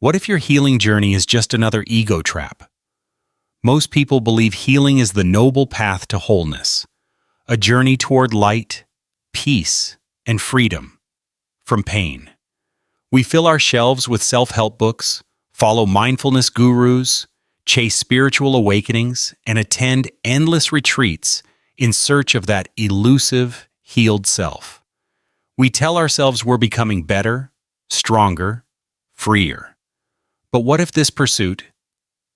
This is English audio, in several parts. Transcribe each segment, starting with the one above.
What if your healing journey is just another ego trap? Most people believe healing is the noble path to wholeness, a journey toward light, peace, and freedom from pain. We fill our shelves with self-help books, follow mindfulness gurus, chase spiritual awakenings, and attend endless retreats in search of that elusive, healed self. We tell ourselves we're becoming better, stronger, freer. But what if this pursuit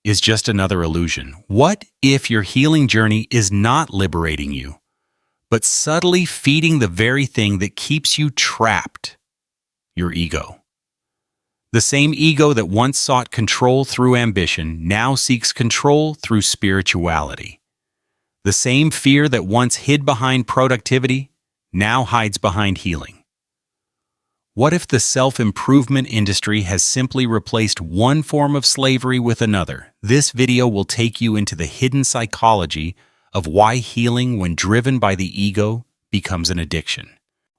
is just another illusion? What if your healing journey is not liberating you, but subtly feeding the very thing that keeps you trapped? Your ego. The same ego that once sought control through ambition now seeks control through spirituality. The same fear that once hid behind productivity now hides behind healing. What if the self-improvement industry has simply replaced one form of slavery with another? This video will take you into the hidden psychology of why healing, when driven by the ego, becomes an addiction.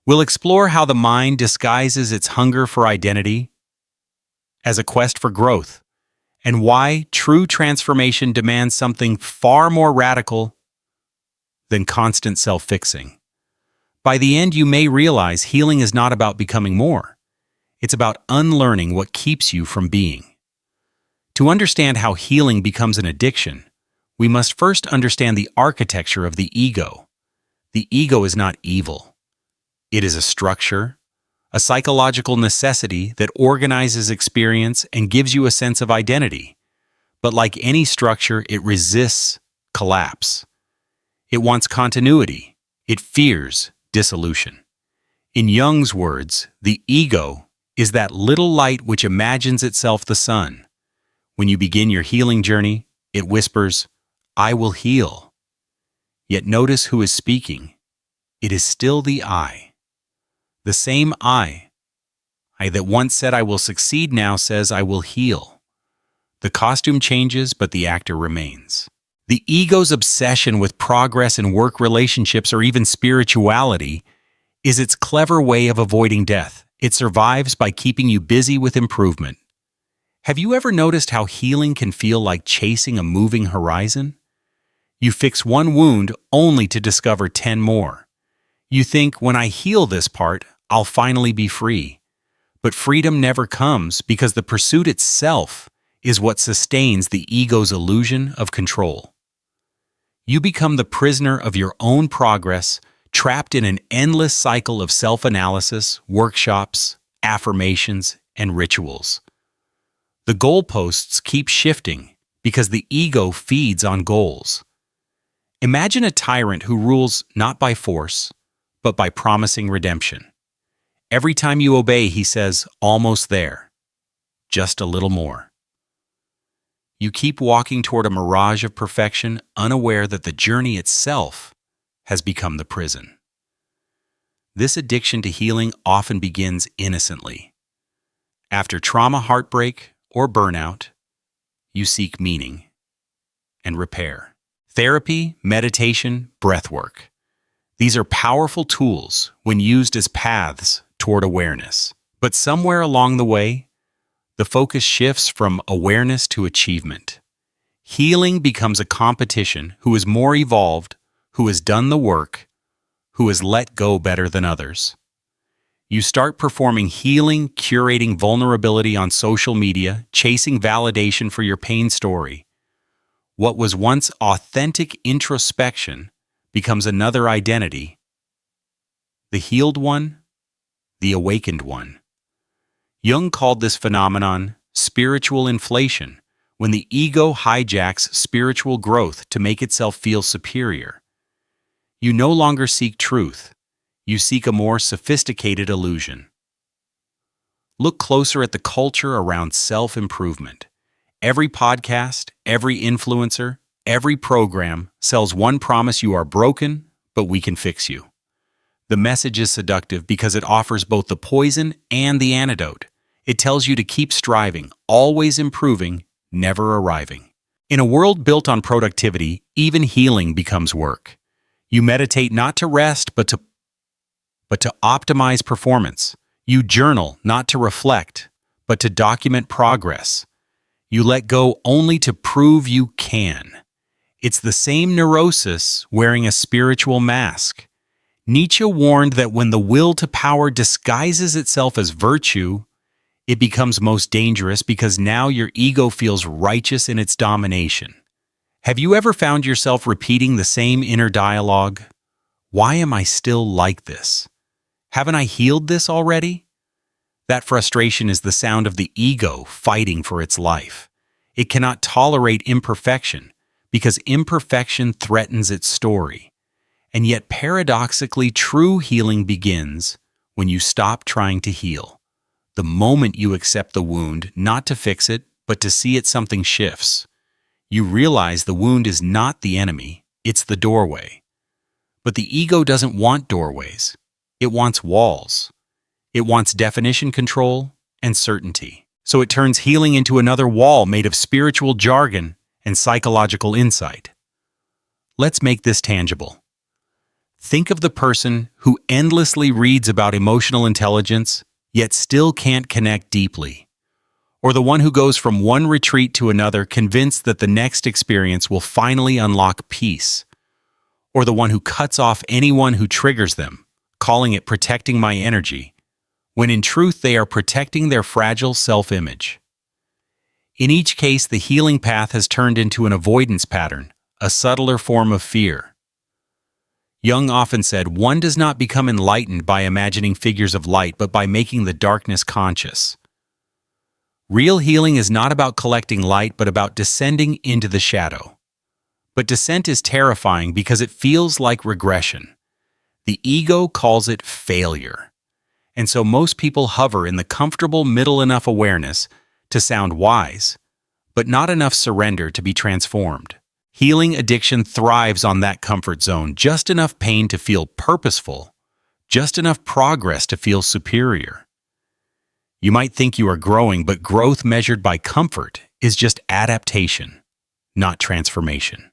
We'll explore how the mind disguises its hunger for identity as a quest for growth, and why true transformation demands something far more radical than constant self-fixing. By the end, you may realize healing is not about becoming more. It's about unlearning what keeps you from being. To understand how healing becomes an addiction, we must first understand the architecture of the ego. The ego is not evil. It is a structure, a psychological necessity that organizes experience and gives you a sense of identity. But like any structure, it resists collapse. It wants continuity. It fears dissolution. In Jung's words, the ego is that little light which imagines itself the sun. When you begin your healing journey, it whispers, "I will heal." Yet notice who is speaking. It is still the I. The same I that once said I will succeed now says I will heal. The costume changes, but the actor remains. The ego's obsession with progress in work relationships or even spirituality is its clever way of avoiding death. It survives by keeping you busy with improvement. Have you ever noticed how healing can feel like chasing a moving horizon? You fix one wound only to discover 10 more. You think, when I heal this part, I'll finally be free. But freedom never comes because the pursuit itself is what sustains the ego's illusion of control. You become the prisoner of your own progress, trapped in an endless cycle of self-analysis, workshops, affirmations, and rituals. The goalposts keep shifting because the ego feeds on goals. Imagine a tyrant who rules not by force, but by promising redemption. Every time you obey, he says, "Almost there. Just a little more." You keep walking toward a mirage of perfection, unaware that the journey itself has become the prison. This addiction to healing often begins innocently. After trauma, heartbreak, or burnout, you seek meaning and repair. Therapy, meditation, breathwork. These are powerful tools when used as paths toward awareness. But somewhere along the way, the focus shifts from awareness to achievement. Healing becomes a competition: who is more evolved, who has done the work, who has let go better than others. You start performing healing, curating vulnerability on social media, chasing validation for your pain story. What was once authentic introspection becomes another identity: the healed one, the awakened one. Jung called this phenomenon spiritual inflation, when the ego hijacks spiritual growth to make itself feel superior. You no longer seek truth. You seek a more sophisticated illusion. Look closer at the culture around self-improvement. Every podcast, every influencer, every program sells one promise: you are broken, but we can fix you. The message is seductive because it offers both the poison and the antidote. It tells you to keep striving, always improving, never arriving. In a world built on productivity, even healing becomes work. You meditate not to rest, but to optimize performance. You journal not to reflect, but to document progress. You let go only to prove you can. It's the same neurosis wearing a spiritual mask. Nietzsche warned that when the will to power disguises itself as virtue, it becomes most dangerous because now your ego feels righteous in its domination. Have you ever found yourself repeating the same inner dialogue? Why am I still like this? Haven't I healed this already? That frustration is the sound of the ego fighting for its life. It cannot tolerate imperfection because imperfection threatens its story. And yet, paradoxically, true healing begins when you stop trying to heal. The moment you accept the wound, not to fix it, but to see it, something shifts. You realize the wound is not the enemy, it's the doorway. But the ego doesn't want doorways. It wants walls. It wants definition control and certainty. So it turns healing into another wall made of spiritual jargon and psychological insight. Let's make this tangible. Think of the person who endlessly reads about emotional intelligence, yet still can't connect deeply. Or the one who goes from one retreat to another convinced that the next experience will finally unlock peace. Or the one who cuts off anyone who triggers them, calling it protecting my energy, when in truth they are protecting their fragile self-image. In each case, the healing path has turned into an avoidance pattern, a subtler form of fear. Jung often said, one does not become enlightened by imagining figures of light, but by making the darkness conscious. Real healing is not about collecting light, but about descending into the shadow. But descent is terrifying because it feels like regression. The ego calls it failure. And so most people hover in the comfortable middle enough awareness to sound wise, but not enough surrender to be transformed. Healing addiction thrives on that comfort zone, just enough pain to feel purposeful, just enough progress to feel superior. You might think you are growing, but growth measured by comfort is just adaptation, not transformation.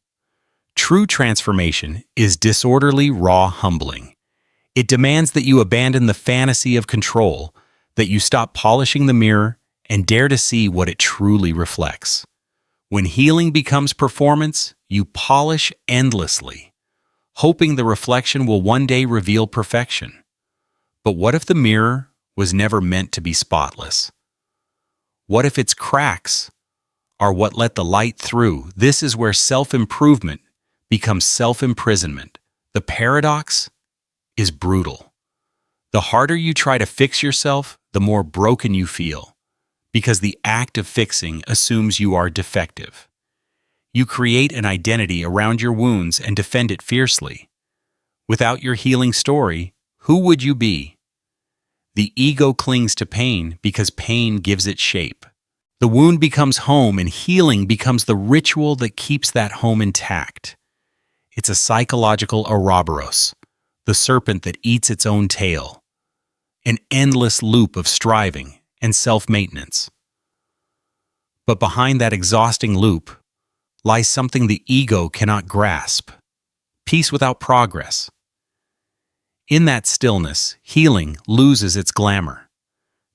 True transformation is disorderly, raw, humbling. It demands that you abandon the fantasy of control, that you stop polishing the mirror and dare to see what it truly reflects. When healing becomes performance, you polish endlessly, hoping the reflection will one day reveal perfection. But what if the mirror was never meant to be spotless? What if its cracks are what let the light through? This is where self-improvement becomes self-imprisonment. The paradox is brutal. The harder you try to fix yourself, the more broken you feel, because the act of fixing assumes you are defective. You create an identity around your wounds and defend it fiercely. Without your healing story, who would you be? The ego clings to pain because pain gives it shape. The wound becomes home, and healing becomes the ritual that keeps that home intact. It's a psychological Ouroboros, the serpent that eats its own tail, an endless loop of striving and self-maintenance. But behind that exhausting loop lies something the ego cannot grasp: peace without progress. In that stillness, healing loses its glamour.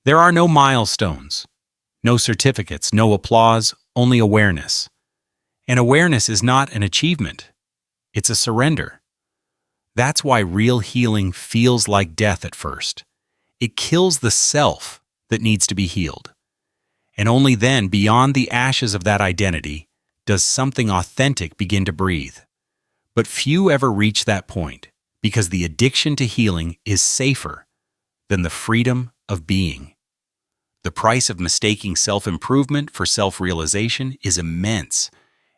There are no milestones, no certificates, no applause, only awareness. And awareness is not an achievement, it's a surrender. That's why real healing feels like death at first. It kills the self that needs to be healed. And only then, beyond the ashes of that identity, does something authentic begin to breathe. But few ever reach that point, because the addiction to healing is safer than the freedom of being. The price of mistaking self-improvement for self-realization is immense,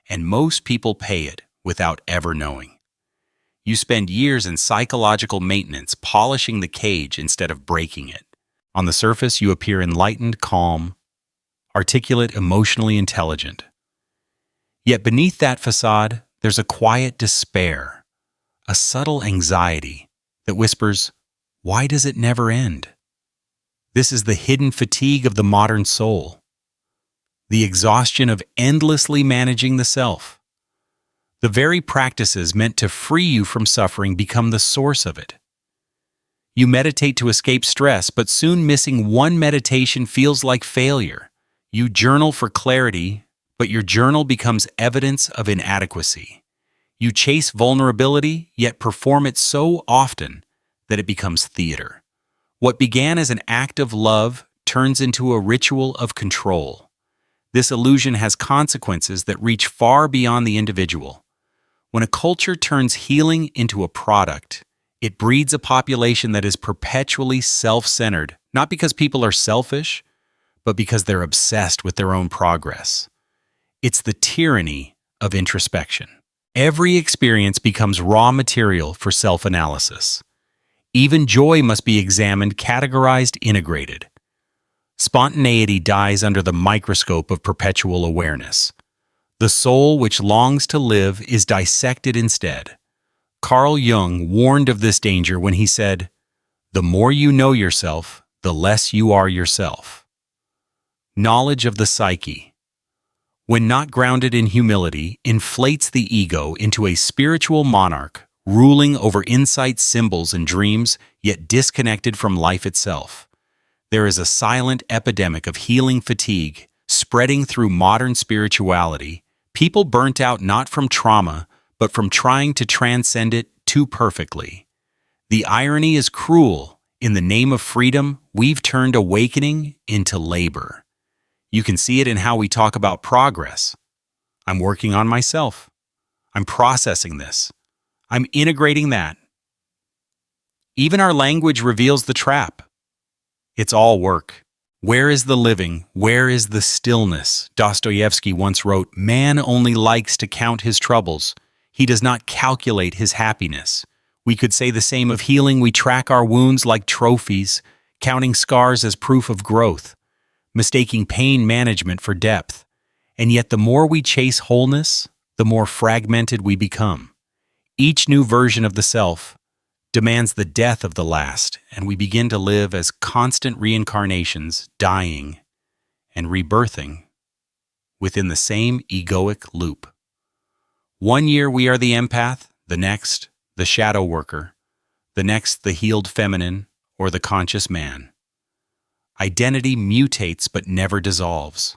and most people pay it without ever knowing. You spend years in psychological maintenance, polishing the cage instead of breaking it. On the surface, you appear enlightened, calm, articulate, emotionally intelligent. Yet beneath that facade, there's a quiet despair, a subtle anxiety that whispers, "Why does it never end?" This is the hidden fatigue of the modern soul, the exhaustion of endlessly managing the self. The very practices meant to free you from suffering become the source of it. You meditate to escape stress, but soon missing one meditation feels like failure. You journal for clarity, but your journal becomes evidence of inadequacy. You chase vulnerability, yet perform it so often that it becomes theater. What began as an act of love turns into a ritual of control. This illusion has consequences that reach far beyond the individual. When a culture turns healing into a product, it breeds a population that is perpetually self-centered, not because people are selfish, but because they're obsessed with their own progress. It's the tyranny of introspection. Every experience becomes raw material for self-analysis. Even joy must be examined, categorized, integrated. Spontaneity dies under the microscope of perpetual awareness. The soul which longs to live is dissected instead. Carl Jung warned of this danger when he said, "The more you know yourself, the less you are yourself." Knowledge of the psyche, when not grounded in humility, inflates the ego into a spiritual monarch, ruling over insight, symbols, and dreams, yet disconnected from life itself. There is a silent epidemic of healing fatigue spreading through modern spirituality, people burnt out not from trauma, but from trying to transcend it too perfectly. The irony is cruel. In the name of freedom, we've turned awakening into labor. You can see it in how we talk about progress. I'm working on myself. I'm processing this. I'm integrating that. Even our language reveals the trap. It's all work. Where is the living? Where is the stillness? Dostoevsky once wrote, "Man only likes to count his troubles. He does not calculate his happiness." We could say the same of healing. We track our wounds like trophies, counting scars as proof of growth, mistaking pain management for depth. And yet the more we chase wholeness, the more fragmented we become. Each new version of the self demands the death of the last, and we begin to live as constant reincarnations, dying and rebirthing within the same egoic loop. One year we are the empath, the next, the shadow worker, the next, the healed feminine, or the conscious man. Identity mutates but never dissolves.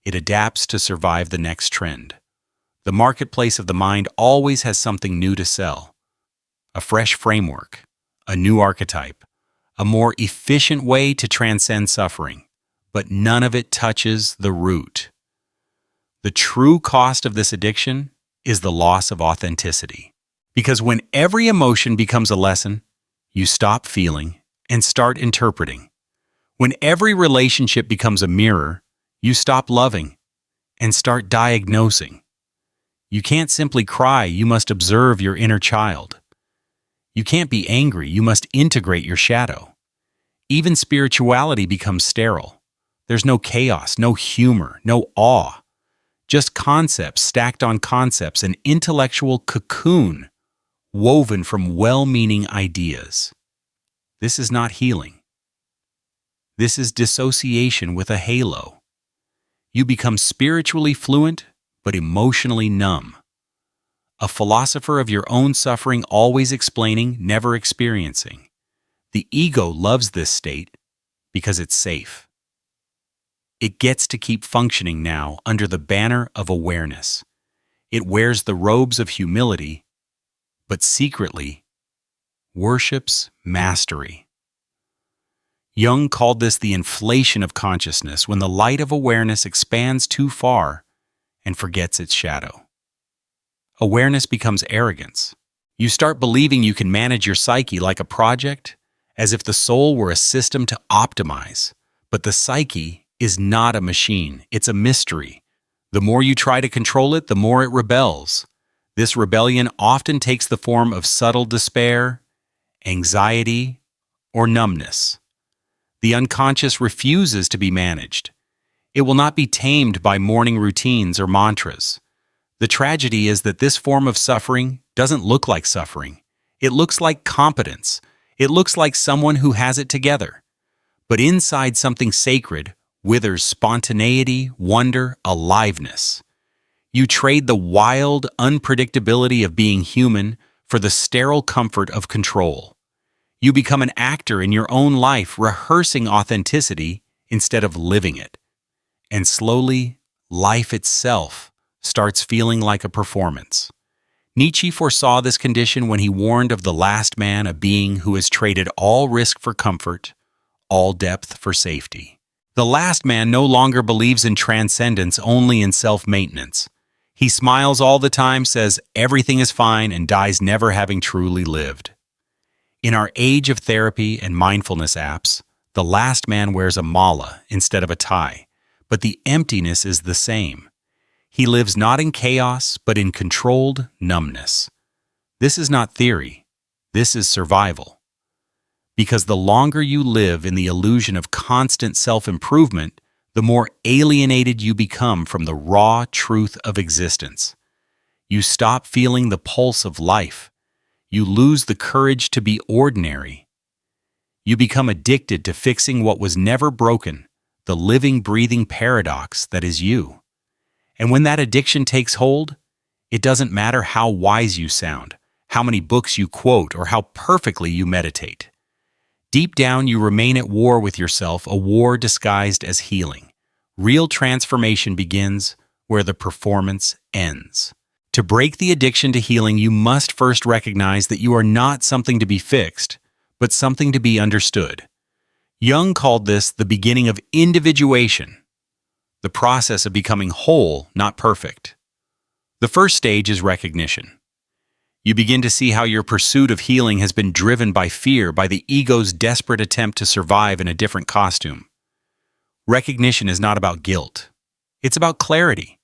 It adapts to survive the next trend. The marketplace of the mind always has something new to sell. A fresh framework, a new archetype, a more efficient way to transcend suffering, but none of it touches the root. The true cost of this addiction is the loss of authenticity. Because when every emotion becomes a lesson, you stop feeling and start interpreting. When every relationship becomes a mirror, you stop loving and start diagnosing. You can't simply cry, you must observe your inner child. You can't be angry, you must integrate your shadow. Even spirituality becomes sterile. There's no chaos, no humor, no awe. Just concepts stacked on concepts, an intellectual cocoon woven from well-meaning ideas. This is not healing. This is dissociation with a halo. You become spiritually fluent, but emotionally numb. A philosopher of your own suffering, always explaining, never experiencing. The ego loves this state because it's safe. It gets to keep functioning now under the banner of awareness. It wears the robes of humility, but secretly worships mastery. Jung called this the inflation of consciousness, when the light of awareness expands too far and forgets its shadow. Awareness becomes arrogance. You start believing you can manage your psyche like a project, as if the soul were a system to optimize. But the psyche is not a machine, it's a mystery. The more you try to control it, the more it rebels. This rebellion often takes the form of subtle despair, anxiety, or numbness. The unconscious refuses to be managed. It will not be tamed by morning routines or mantras. The tragedy is that this form of suffering doesn't look like suffering. It looks like competence. It looks like someone who has it together. But inside something sacred withers spontaneity, wonder, aliveness. You trade the wild unpredictability of being human for the sterile comfort of control. You become an actor in your own life, rehearsing authenticity instead of living it. And slowly, life itself starts feeling like a performance. Nietzsche foresaw this condition when he warned of the last man, a being who has traded all risk for comfort, all depth for safety. The last man no longer believes in transcendence, only in self-maintenance. He smiles all the time, says everything is fine, and dies never having truly lived. In our age of therapy and mindfulness apps, the last man wears a mala instead of a tie, but the emptiness is the same. He lives not in chaos, but in controlled numbness. This is not theory. This is survival. Because the longer you live in the illusion of constant self-improvement, the more alienated you become from the raw truth of existence. You stop feeling the pulse of life. You lose the courage to be ordinary. You become addicted to fixing what was never broken, the living, breathing paradox that is you. And when that addiction takes hold, it doesn't matter how wise you sound, how many books you quote, or how perfectly you meditate. Deep down, you remain at war with yourself, a war disguised as healing. Real transformation begins where the performance ends. To break the addiction to healing, you must first recognize that you are not something to be fixed, but something to be understood. Jung called this the beginning of individuation, the process of becoming whole, not perfect. The first stage is recognition. You begin to see how your pursuit of healing has been driven by fear, by the ego's desperate attempt to survive in a different costume. Recognition is not about guilt. It's about clarity.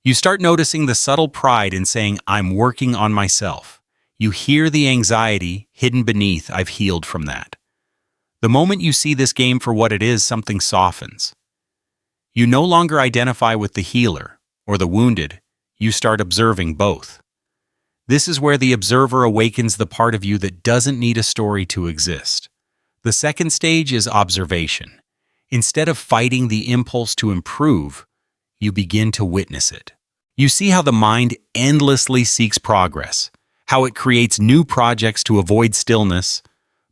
You start noticing the subtle pride in saying, "I'm working on myself." You hear the anxiety hidden beneath, "I've healed from that." The moment you see this game for what it is, something softens. You no longer identify with the healer or the wounded. You start observing both. This is where the observer awakens the part of you that doesn't need a story to exist. The second stage is observation. Instead of fighting the impulse to improve, you begin to witness it. You see how the mind endlessly seeks progress, how it creates new projects to avoid stillness,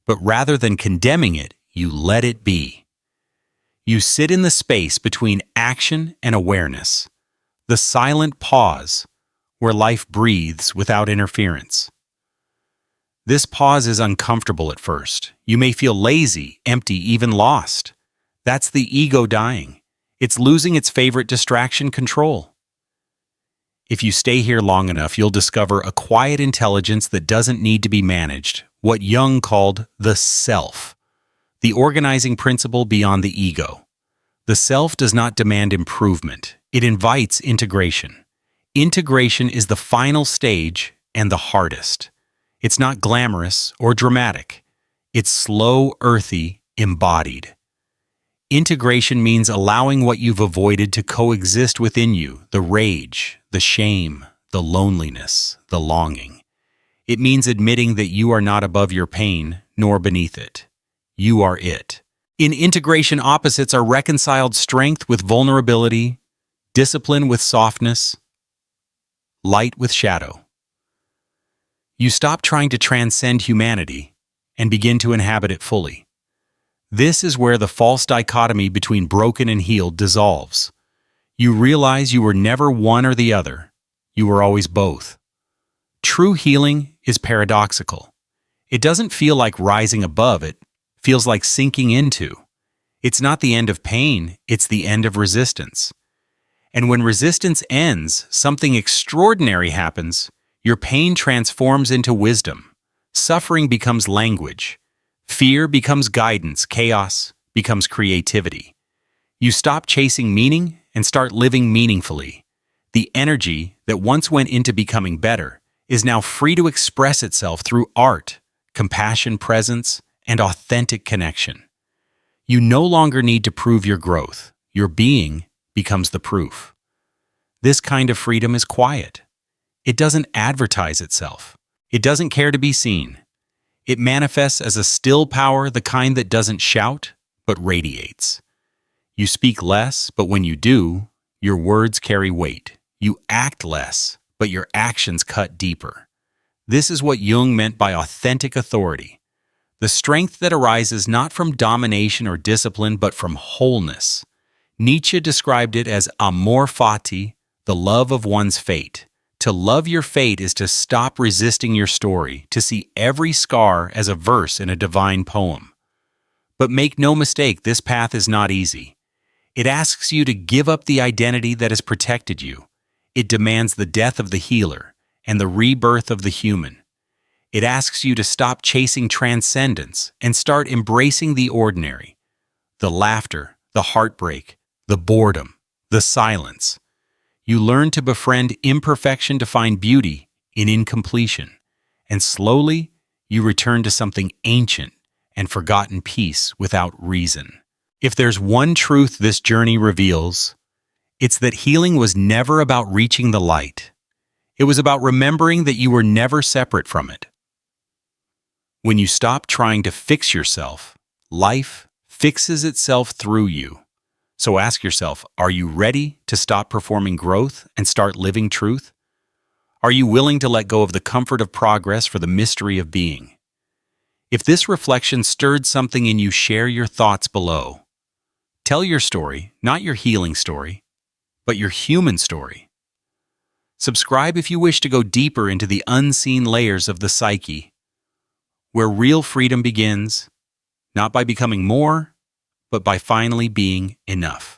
but rather than condemning it, you let it be. You sit in the space between action and awareness, the silent pause where life breathes without interference. This pause is uncomfortable at first. You may feel lazy, empty, even lost. That's the ego dying. It's losing its favorite distraction, control. If you stay here long enough, you'll discover a quiet intelligence that doesn't need to be managed, what Jung called the self, the organizing principle beyond the ego. The self does not demand improvement. It invites integration. Integration is the final stage and the hardest. It's not glamorous or dramatic. It's slow, earthy, embodied. Integration means allowing what you've avoided to coexist within you, the rage, the shame, the loneliness, the longing. It means admitting that you are not above your pain, nor beneath it. You are it. In integration, opposites are reconciled: strength with vulnerability, discipline with softness, light with shadow. You stop trying to transcend humanity and begin to inhabit it fully. This is where the false dichotomy between broken and healed dissolves. You realize you were never one or the other. You were always both. True healing is paradoxical. It doesn't feel like rising above, it feels like sinking into. It's not the end of pain, it's the end of resistance. And when resistance ends, something extraordinary happens. Your pain transforms into wisdom. Suffering becomes language. Fear becomes guidance. Chaos becomes creativity. You stop chasing meaning and start living meaningfully. The energy that once went into becoming better is now free to express itself through art, compassion, presence, and authentic connection. You no longer need to prove your growth. Your being becomes the proof. This kind of freedom is quiet. It doesn't advertise itself. It doesn't care to be seen. It manifests as a still power, the kind that doesn't shout, but radiates. You speak less, but when you do, your words carry weight. You act less, but your actions cut deeper. This is what Jung meant by authentic authority. the strength that arises not from domination or discipline but from wholeness. Nietzsche described it as amor fati, the love of one's fate. To love your fate is to stop resisting your story, to see every scar as a verse in a divine poem. But make no mistake, this path is not easy. It asks you to give up the identity that has protected you. It demands the death of the healer and the rebirth of the human. It asks you to stop chasing transcendence and start embracing the ordinary, the laughter, the heartbreak, the boredom, the silence. You learn to befriend imperfection to find beauty in incompletion, and slowly you return to something ancient and forgotten peace without reason. If there's one truth this journey reveals, it's that healing was never about reaching the light. It was about remembering that you were never separate from it. When you stop trying to fix yourself, life fixes itself through you. So ask yourself, are you ready to stop performing growth and start living truth? Are you willing to let go of the comfort of progress for the mystery of being? If this reflection stirred something in you, share your thoughts below. Tell your story, not your healing story, but your human story. Subscribe if you wish to go deeper into the unseen layers of the psyche, where real freedom begins, not by becoming more, but by finally being enough.